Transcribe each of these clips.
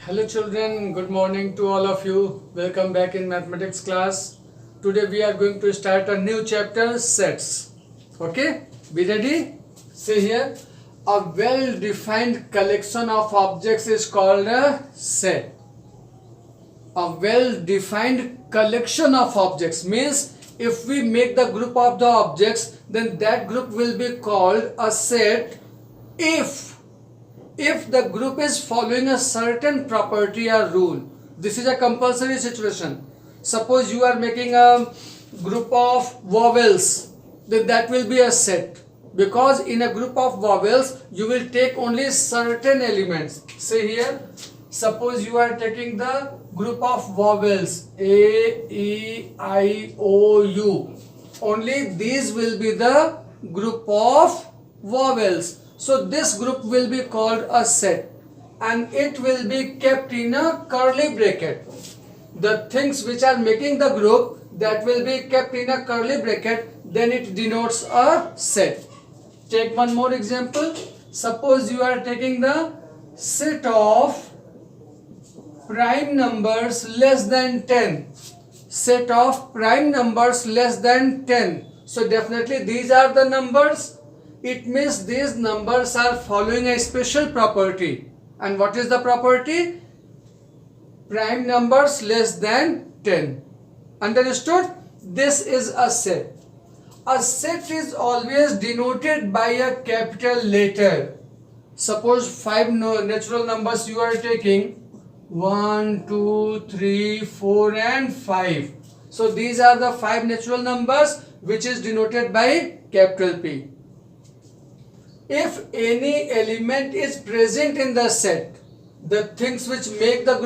Hello children, good morning to all of you. Welcome back in mathematics class. Today we are going to start a new chapter, sets. Okay, be ready? See here, a well-defined collection of objects is called a set. A well-defined collection of objects means if we make the group of the objects, then that group will be called a set if the group is following a certain property or rule. This is a compulsory situation. Suppose you are making a group of vowels, then that will be a set, because in a group of vowels you will take only certain elements. Say here, suppose you are taking the group of vowels A, E, I, O, U. Only these will be the group of vowels. So this group will be called a set and it will be kept in a curly bracket. The things which are making the group, that will be kept in a curly bracket, then it denotes a set. Take one more example. Suppose you are taking the set of prime numbers less than 10. Set of prime numbers less than 10. So definitely these are the numbers. It means these numbers are following a special property. And what is the property? Prime numbers less than 10. Understood? This is a set. A set is always denoted by a capital letter. Suppose 5 natural numbers you are taking. 1, 2, 3, 4 and 5. So these are the 5 natural numbers which is denoted by capital P. If any element is present in the set, the things which make the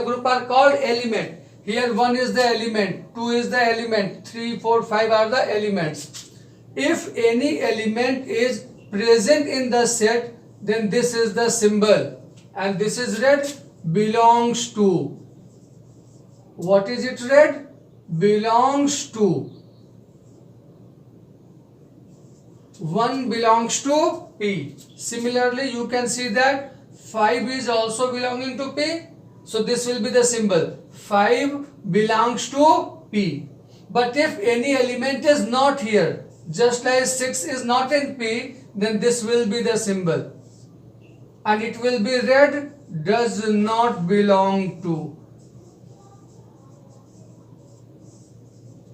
group are called element. Here 1 is the element, 2 is the element, 3, 4, 5 are the elements. If any element is present in the set, then this is the symbol. And this is read belongs to. What is it read? Belongs to. 1 belongs to P. Similarly, you can see that 5 is also belonging to P. So this will be the symbol. 5 belongs to P. But if any element is not here, just like 6 is not in P, then this will be the symbol. And it will be read does not belong to.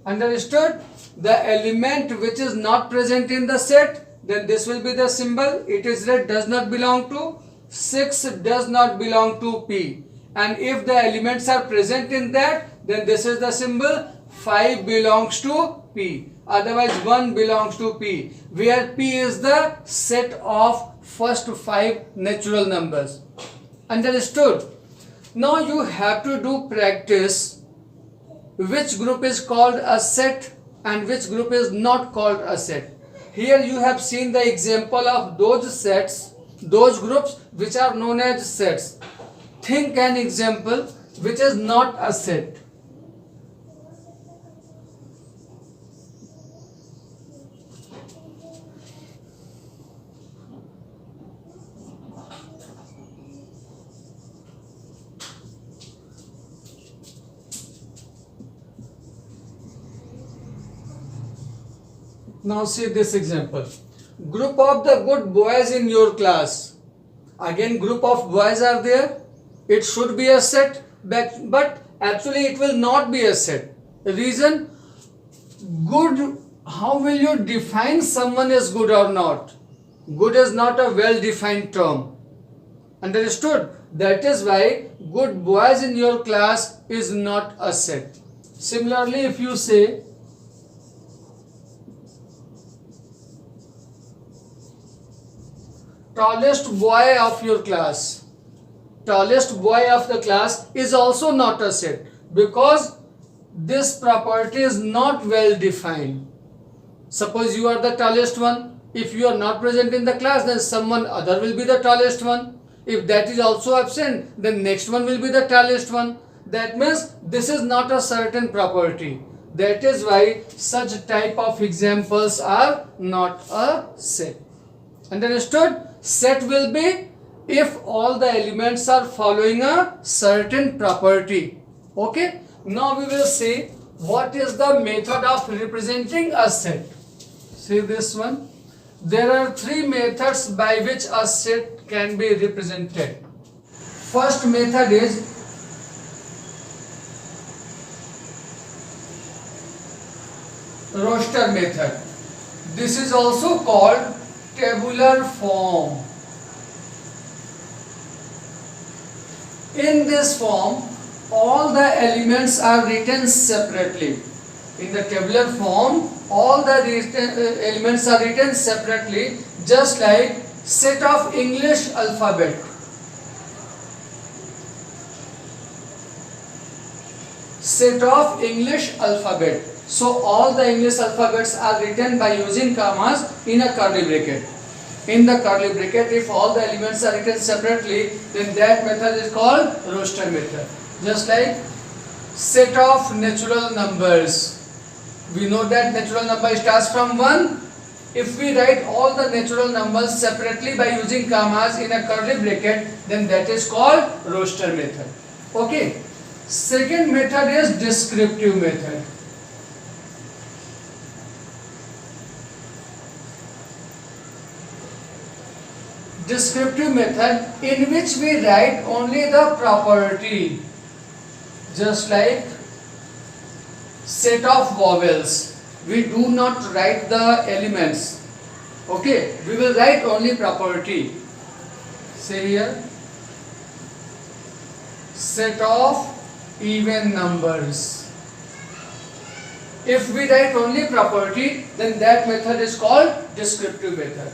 Understood? The element which is not present in the set, then this will be the symbol. It is read does not belong to. 6 does not belong to P. And if the elements are present in that, then this is the symbol. 5 belongs to P. Otherwise 1 belongs to P, where P is the set of first 5 natural numbers. Understood? Now you have to do practice. Which group is called a set and which group is not called a set. Here you have seen the example of those sets, those groups which are known as sets. Think an example which is not a set. Now see this example. Group of the good boys in your class. Again group of boys are there. It should be a set, but actually it will not be a set. Reason? Good, how will you define someone as good or not? Good is not a well-defined term. Understood? That is why good boys in your class is not a set. Similarly, if you say tallest boy of your class, tallest boy of the class is also not a set, because this property is not well defined. Suppose you are the tallest one. If you are not present in the class, then someone other will be the tallest one. If that is also absent, then next one will be the tallest one. That means this is not a certain property. That is why such type of examples are not a set. Understood? Set will be if all the elements are following a certain property. Okay, now we will see what is the method of representing a set. See this one. There are three methods by which a set can be represented. First method is roster method. This is also called tabular form. In this form, all the elements are written separately. In the tabular form, all the elements are written separately, just like set of English alphabet. Set of English alphabet. So all the English alphabets are written by using commas in a curly bracket. In the curly bracket, if all the elements are written separately, then that method is called roster method. Just like set of natural numbers. We know that natural number starts from 1. If we write all the natural numbers separately by using commas in a curly bracket, then that is called roster method. Okay. Second method is descriptive method. Descriptive method, in which we write only the property, just like set of vowels. We do not write the elements. Okay, we will write only property. Say here, set of even numbers. If we write only property, then that method is called descriptive method.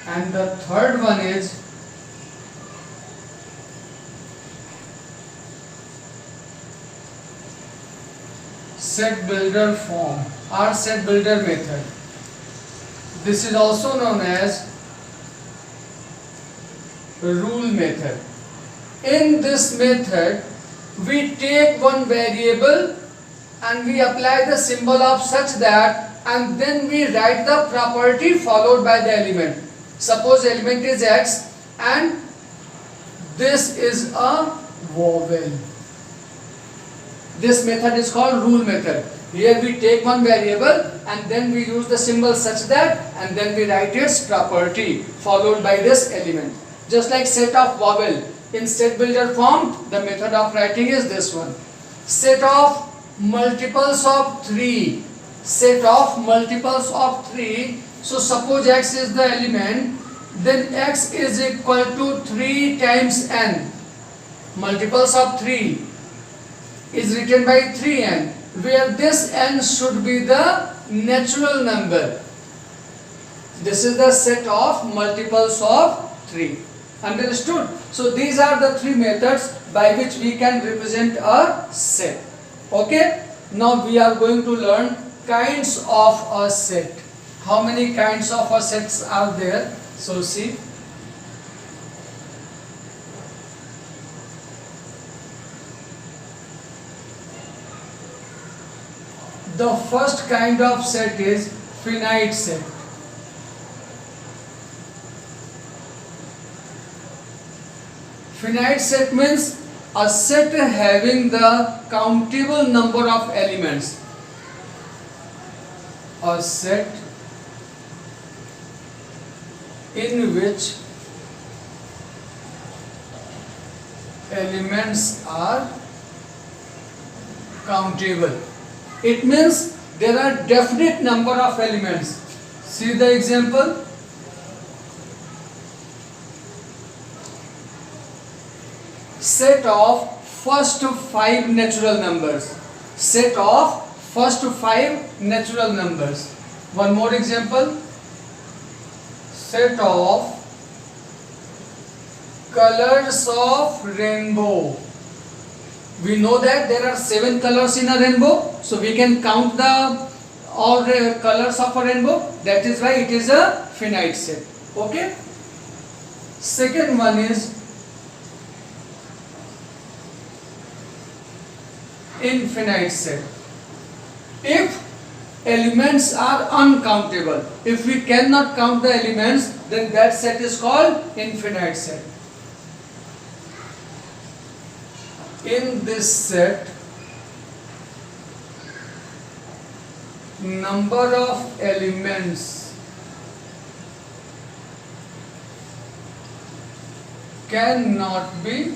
And the third one is set builder form or set builder method. This is also known as rule method. In this method, we take one variable and we apply the symbol of such that, and then we write the property followed by the element. Suppose element is x and this is a vowel. This method is called rule method. Here we take one variable and then we use the symbol such that, and then we write its property followed by this element. Just like set of vowel. In set builder form, the method of writing is this one. Set of multiples of 3. Set of multiples of 3. So suppose x is the element, then x is equal to 3 times n. Multiples of 3 is written by 3n, where this n should be the natural number. This is the set of multiples of 3. Understood? So these are the three methods by which we can represent a set. Okay? Now we are going to learn kinds of a set. How many kinds of a sets are there? So see. The first kind of set is finite set. Finite set means a set having the countable number of elements. A set in which elements are countable. It means there are definite number of elements. See the example. Set of first 5 natural numbers. Set of first 5 natural numbers. One more example. Set of colors of rainbow. We know that there are 7 colors in a rainbow, so we can count the all the colors of a rainbow. That is why it is a finite set. Okay. Second one is infinite set. If elements are uncountable, if we cannot count the elements, then that set is called infinite set. in this set number of elements cannot be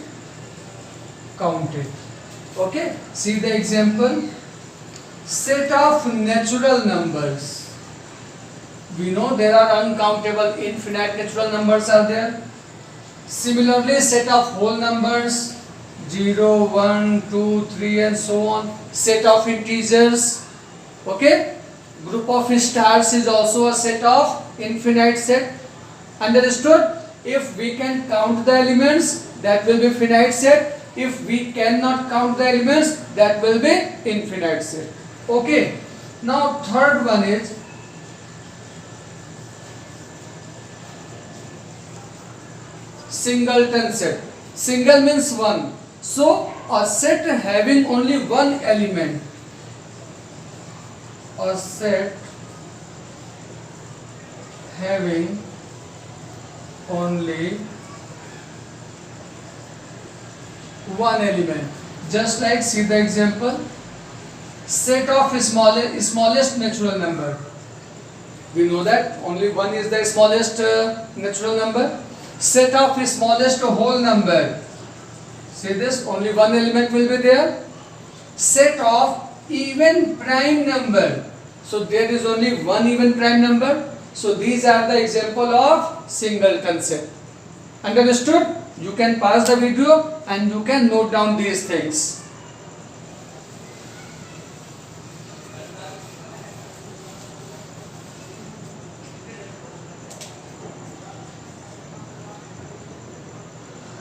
counted. Okay, see the example. Set of natural numbers. We know there are uncountable infinite natural numbers are there. Similarly, set of whole numbers 0, 1, 2, 3 and so on. Set of integers. Okay, group of stars is also a set of infinite set. Understood? If we can count the elements, that will be finite set. If we cannot count the elements, that will be infinite set. Okay. Now third one is singleton set. Single means one. So a set having only one element. A set having only one element. Just like, see the example. Set of smallest natural number. We know that only one is the smallest natural number. Set of smallest whole number. See this, only one element will be there. Set of even prime number. So there is only one even prime number. So these are the example of singleton set. Understood? You can pause the video and you can note down these things.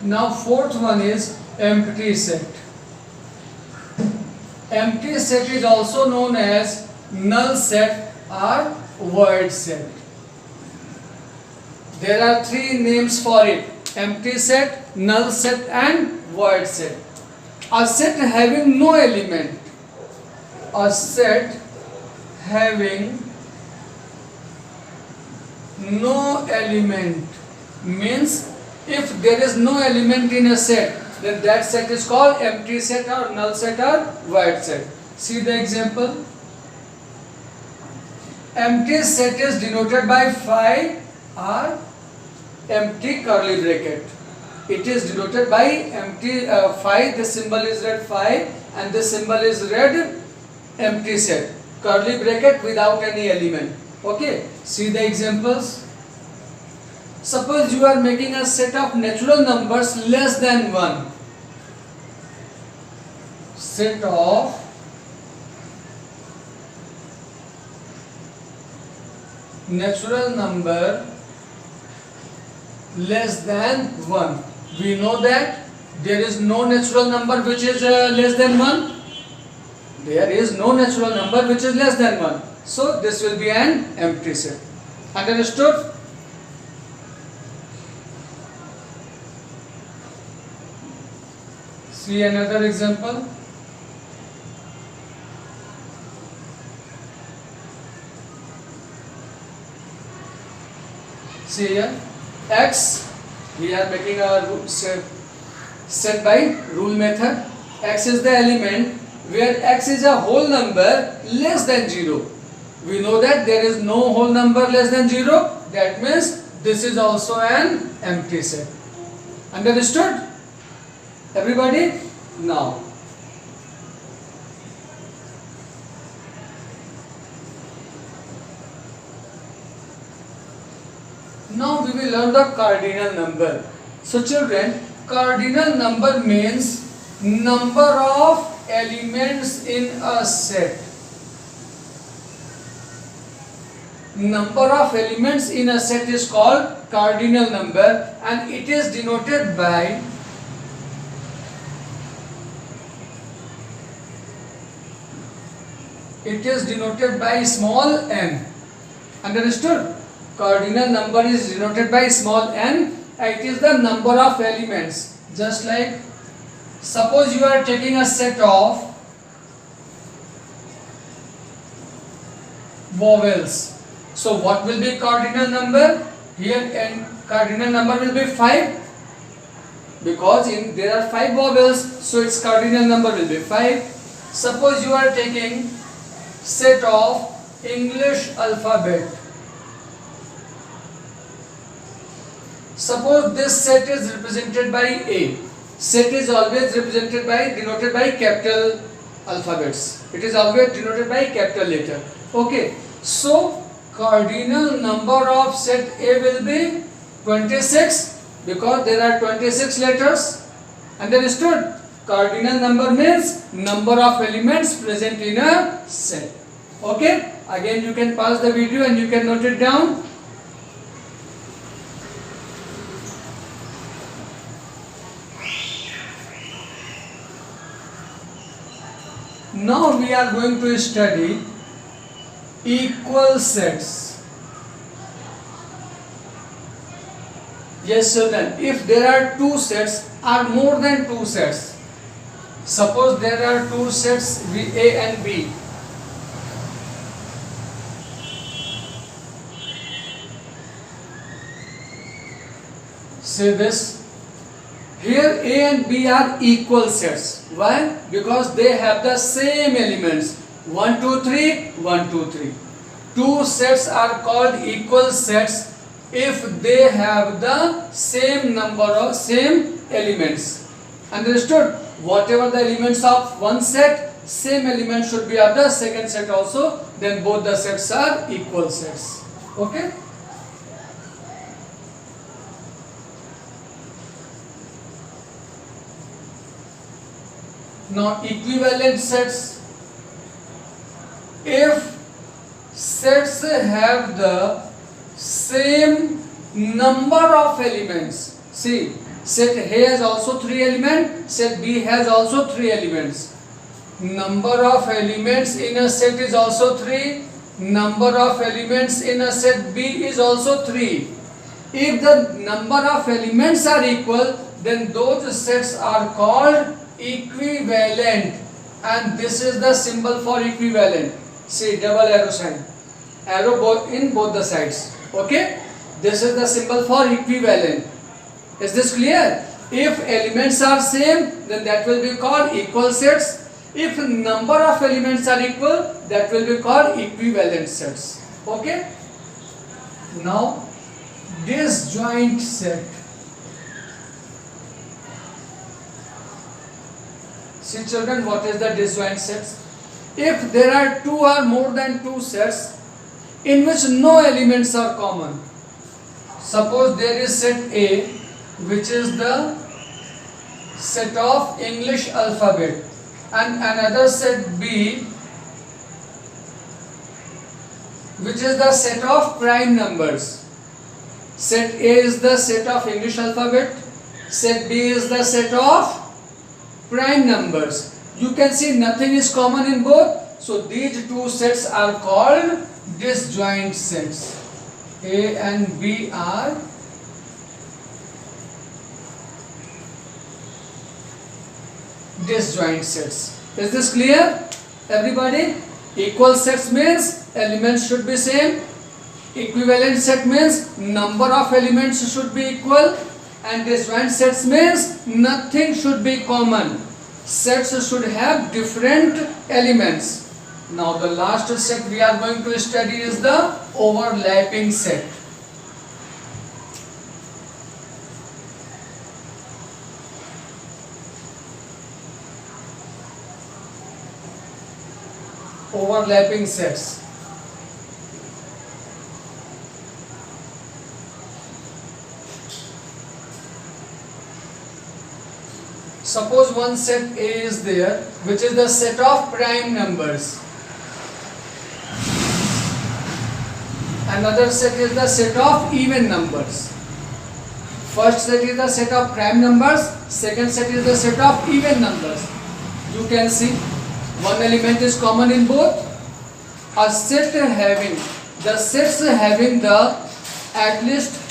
Now fourth one is empty set. Empty set is also known as null set or void set. There are three names for it: empty set, null set and void set. A set having no element. A set having no element means if there is no element in a set, then that set is called empty set or null set or void set. See the example. Empty set is denoted by phi or empty curly bracket. It is denoted by empty phi. The symbol is read phi and the symbol is read empty set. Curly bracket without any element. Okay. See the examples. Suppose you are making a set of natural numbers less than 1. Set of natural number less than 1. We know that there is no natural number which is less than 1. There is no natural number which is less than 1. So this will be an empty set. Understood? See another example. See here, x, we are making a set by rule method. X is the element where x is a whole number less than 0. We know that there is no whole number less than 0. That means this is also an empty set. Understood? Everybody? Now, we will learn the cardinal number. So children, cardinal number means number of elements in a set. Number of elements in a set is called cardinal number and it is denoted by small n. Understood? Cardinal number is denoted by small n. It is the number of elements. Just like, suppose you are taking a set of vowels. So what will be cardinal number? Here n cardinal number will be 5. because there are 5 vowels, so its cardinal number will be 5. Suppose you are taking set of English alphabet. Suppose this set is represented by A. Set is always denoted by capital alphabets. It is always denoted by capital letter. Okay. So cardinal number of set A will be 26 because there are 26 letters. Understood? Cardinal number means number of elements present in a set. Okay. Again you can pause the video and you can note it down. Now we are going to study equal sets. Yes children, if there are 2 sets or more than 2 sets, suppose there are 2 sets A and B. Say this. Here A and B are equal sets. Why? Because they have the same elements. 1, 2, 3, 1, 2, 3. 2 sets are called equal sets if they have the same number of same elements. Understood? Whatever the elements of one set, same element should be of the second set also. Then both the sets are equal sets. Okay? Now equivalent sets. If sets have the same number of elements, see, set A has also 3 elements, set B has also 3 elements. Number of elements in a set is also 3. Number of elements in a set B is also 3. If the number of elements are equal, then those sets are called equivalent, and this is the symbol for equivalent. See, double arrow sign, arrow in both the sides. Okay, this is the symbol for equivalent. Is this clear? If elements are same, then that will be called equal sets. If number of elements are equal, that will be called equivalent sets. Okay. Now disjoint set. See children, what is the disjoint sets? If there are 2 or more than 2 sets in which no elements are common. Suppose there is set A, which is the set of English alphabet, and another set B, which is the set of prime numbers. Set A is the set of English alphabet, set B is the set of prime numbers. You can see nothing is common in both, so these 2 sets are called disjoint sets. A and B are disjoint sets. Is this clear, everybody? Equal sets means elements should be same. Equivalent set means number of elements should be equal. And disjoint sets means nothing should be common. Sets should have different elements. Now the last set we are going to study is the overlapping set. Overlapping sets. Suppose one set A is there, which is the set of prime numbers. Another set is the set of even numbers. First set is the set of prime numbers, second set is the set of even numbers. You can see one element is common in both. A set having, the sets having the at least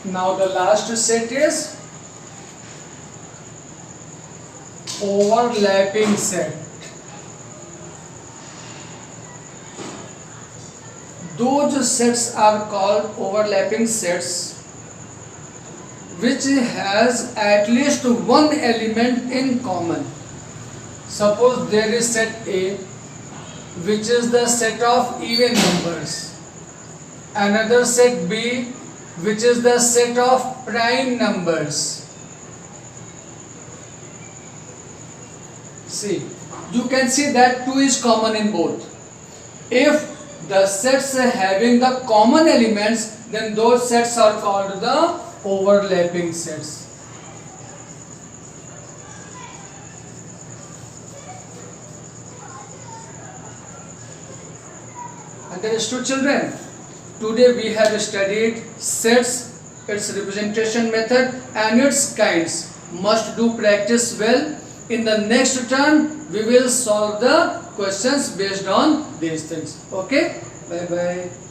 Now the last set is overlapping set. Those sets are called overlapping sets which has at least one element in common. Suppose there is set A, which is the set of even numbers. Another set B, which is the set of prime numbers. See, you can see that 2 is common in both. If the sets having the common elements, then those sets are called the overlapping sets. Understood, children? Today we have studied sets, its representation method and its kinds. Must do practice well. In the next turn we will solve the questions based on these things. Okay? Bye bye.